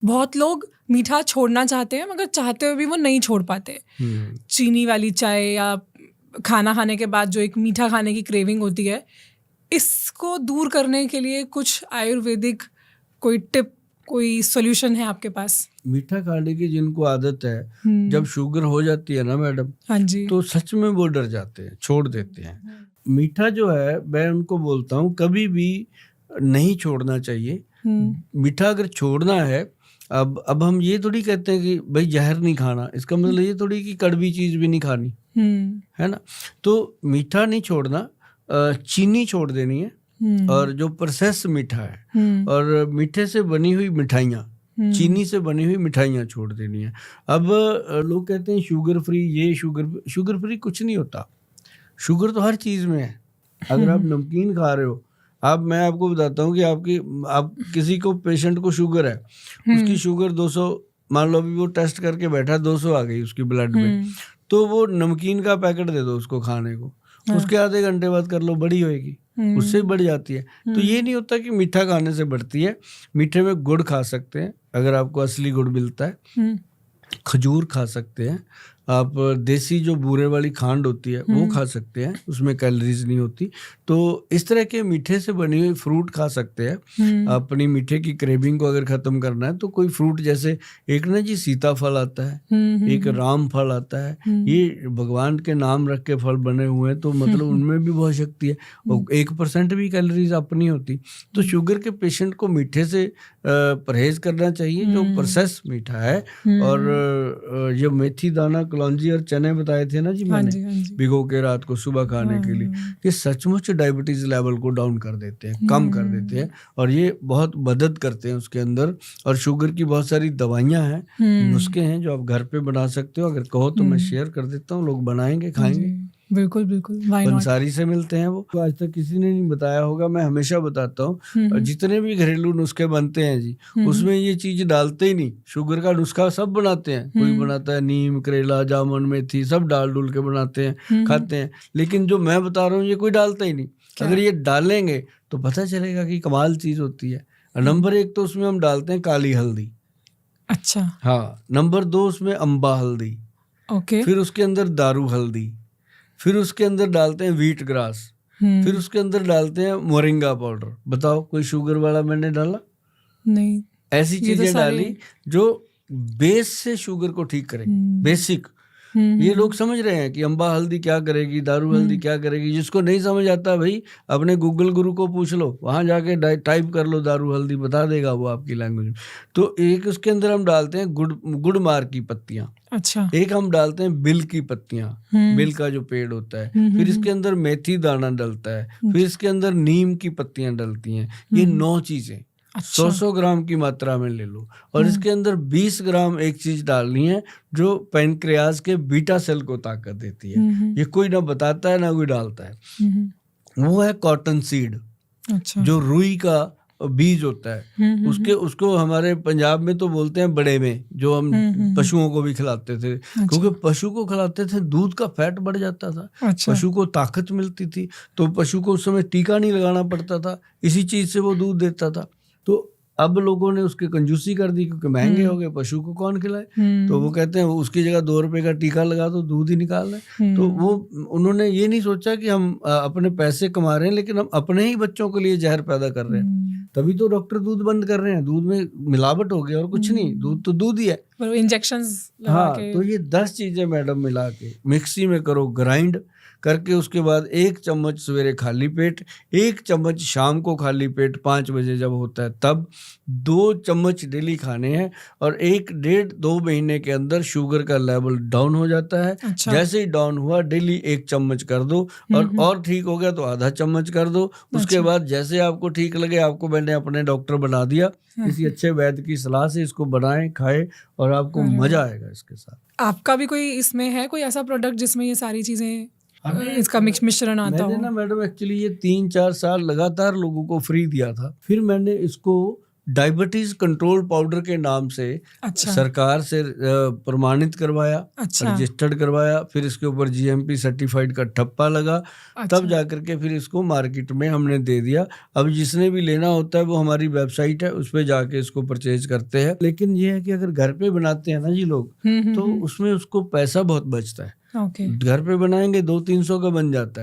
बहुत लोग मीठा छोड़ना चाहते हैं मगर चाहते हुए भी वो नहीं छोड़ पाते। चीनी वाली चाय या खाना खाने के बाद जो एक मीठा खाने की क्रेविंग होती है, इसको दूर करने के लिए कुछ आयुर्वेदिक कोई टिप, कोई सॉल्यूशन है आपके पास? मीठा खाने की जिनको आदत है, जब शुगर हो जाती है ना मैडम, हाँ जी, तो सच में वो डर जाते हैं, छोड़ देते हैं। मीठा जो है, मैं उनको बोलता हूँ कभी भी नहीं छोड़ना चाहिए। मीठा अगर छोड़ना है, अब हम ये थोड़ी कहते हैं कि भाई जहर नहीं खाना, इसका मतलब ये थोड़ी कि कड़वी चीज भी नहीं खानी, है ना। तो मीठा नहीं छोड़ना, चीनी छोड़ देनी है, और जो प्रोसेस मीठा है और मीठे से बनी हुई मिठाइयाँ, चीनी से बनी हुई मिठाइयाँ छोड़ देनी है। अब लोग कहते हैं शुगर फ्री, ये शुगर फ्री कुछ नहीं होता। शुगर तो हर चीज में है। अगर आप नमकीन खा रहे हो, मैं आपको बताता हूँ कि आप किसी को, पेशेंट को शुगर है, उसकी शुगर 200, मान लो अभी वो टेस्ट करके बैठा, 200 आ गई उसकी ब्लड में, तो वो नमकीन का पैकेट दे दो उसको खाने को, उसके आधे घंटे बाद कर लो, बड़ी होएगी, उससे बढ़ जाती है। तो ये नहीं होता कि मीठा खाने से बढ़ती है। मीठे में गुड़ खा सकते हैं, अगर आपको असली गुड़ मिलता है, खजूर खा सकते हैं आप, देसी जो बूरे वाली खांड होती है वो खा सकते हैं, उसमें कैलोरीज नहीं होती। तो इस तरह के मीठे से बनी हुई फ्रूट खा सकते हैं। अपनी मीठे की क्रेविंग को अगर खत्म करना है तो कोई फ्रूट, जैसे एक ना जी सीताफल आता है, एक राम फल आता है, ये भगवान के नाम रख के फल बने हुए हैं, तो मतलब उनमें भी बहुत शक्ति है, और 1% भी कैलोरीज अपनी होती। तो शुगर के पेशेंट को मीठे से परहेज करना चाहिए, जो प्रोसेस मीठा है। और ये मेथी दाना, कलौंजी और चने बताए थे ना जी मैंने, भिगो के रात को सुबह खाने के लिए, ये सचमुच डायबिटीज लेवल को डाउन कर देते हैं, कम कर देते हैं, और ये बहुत मदद करते हैं उसके अंदर। और शुगर की बहुत सारी दवाइयाँ हैं, नुस्खे हैं जो आप घर पे बना सकते हो। अगर कहो तो मैं शेयर कर देता हूँ, लोग बनाएंगे, खाएंगे। बिल्कुल बिल्कुल, पंसारी से मिलते हैं वो, तो आज तक किसी ने नहीं बताया होगा, मैं हमेशा बताता हूँ। जितने भी घरेलू नुस्खे बनते हैं जी, उसमें ये चीज डालते ही नहीं। शुगर का नुस्खा सब बनाते हैं, कोई बनाता है नीम, करेला, जामुन, मेथी, सब डाल डूल के बनाते हैं, खाते हैं, लेकिन जो मैं बता रहा हूँ ये कोई डालता ही नहीं। अगर ये डालेंगे तो पता चलेगा कि कमाल चीज होती है। नंबर 1 तो उसमें हम डालते हैं काली हल्दी। अच्छा, हाँ। नंबर 2 उसमें अम्बा हल्दी। ओके। फिर उसके अंदर दारू हल्दी। फिर उसके अंदर डालते हैं व्हीट ग्रास। फिर उसके अंदर डालते हैं मोरिंगा पाउडर। बताओ कोई शुगर वाला मैंने डाला? नहीं। ऐसी चीजें डाली जो बेस से शुगर को ठीक करेगी, बेसिक। ये लोग समझ रहे हैं कि अम्बा हल्दी क्या करेगी, दारू हल्दी क्या करेगी। जिसको नहीं समझ आता भाई, अपने गूगल गुरु को पूछ लो, वहां जाके टाइप कर लो दारू हल्दी, बता देगा वो आपकी लैंग्वेज में। तो एक उसके अंदर हम डालते हैं गुड़ मार की पत्तियां। अच्छा। एक हम डालते हैं बिल की पत्तियां, बिल का जो पेड़ होता है। फिर इसके अंदर मेथी दाना डलता है। फिर इसके अंदर नीम की पत्तियां डलती हैं। ये 9 चीजें 100 ग्राम की मात्रा में ले लो। और इसके अंदर 20 ग्राम एक चीज डालनी है जो पैनक्रियाज के बीटा सेल को ताकत देती है। ये कोई ना बताता है ना कोई डालता है। वो है कॉटन सीड। अच्छा। जो रुई का बीज होता है, उसको हमारे पंजाब में तो बोलते हैं बड़े में, जो हम पशुओं को भी खिलाते थे। क्योंकि पशु को खिलाते थे, दूध का फैट बढ़ जाता था। पशु को ताकत मिलती थी, तो पशु को उस समय टीका नहीं लगाना पड़ता था, इसी चीज से वो दूध देता था। तो अब लोगों ने उसकी कंजूसी कर दी, क्योंकि महंगे हो गए, पशु को कौन खिलाए। तो वो कहते हैं उसकी जगह 2 रुपए का टीका लगा दो, दूध ही निकाल रहे। तो वो उन्होंने ये नहीं सोचा कि हम अपने पैसे कमा रहे हैं, लेकिन हम अपने ही बच्चों के लिए जहर पैदा कर रहे हैं। तभी तो डॉक्टर दूध बंद कर रहे हैं। दूध में मिलावट हो गई और कुछ नहीं, दूध तो दूध ही है, इंजेक्शंस लगा हाँ के। तो ये 10 चीजें मैडम मिला के मिक्सी में करो, ग्राइंड करके, उसके बाद 1 चम्मच सवेरे खाली पेट, 1 चम्मच शाम को खाली पेट 5 बजे जब होता है तब, 2 चम्मच डेली खाने हैं। और 1-1.5-2 महीने के अंदर शुगर का लेवल डाउन हो जाता है। अच्छा। जैसे ही डाउन हुआ डेली 1 चम्मच कर दो, और ठीक हो गया तो आधा चम्मच कर दो। उसके बाद जैसे आपको ठीक लगे, आपको मैंने अपने डॉक्टर बना दिया, किसी अच्छे वैद्य की सलाह से इसको बनाएं, खाएं, और आपको मजा आएगा इसके साथ। आपका भी कोई इसमें है कोई ऐसा प्रोडक्ट जिसमें ये सारी चीजें, इसका मिश्रण आता हो? मैंने ना मैडम एक्चुअली ये 3-4 साल लगातार लोगों को फ्री दिया था। फिर मैंने इसको डायबिटीज कंट्रोल पाउडर के नाम से अच्छा सरकार से प्रमाणित करवाया, अच्छा रजिस्टर्ड करवाया, फिर इसके ऊपर जीएमपी सर्टिफाइड का ठप्पा लगा, अच्छा तब जाकर के फिर इसको मार्केट में हमने दे दिया। अब जिसने भी लेना होता है वो हमारी वेबसाइट है, उस पे जाके इसको परचेज करते हैं। लेकिन ये है कि अगर घर पे बनाते हैं ना जी लोग, तो उसमें उसको पैसा बहुत बचता है। ओके घर पे बनाएंगे 200-300 का बन जाता है।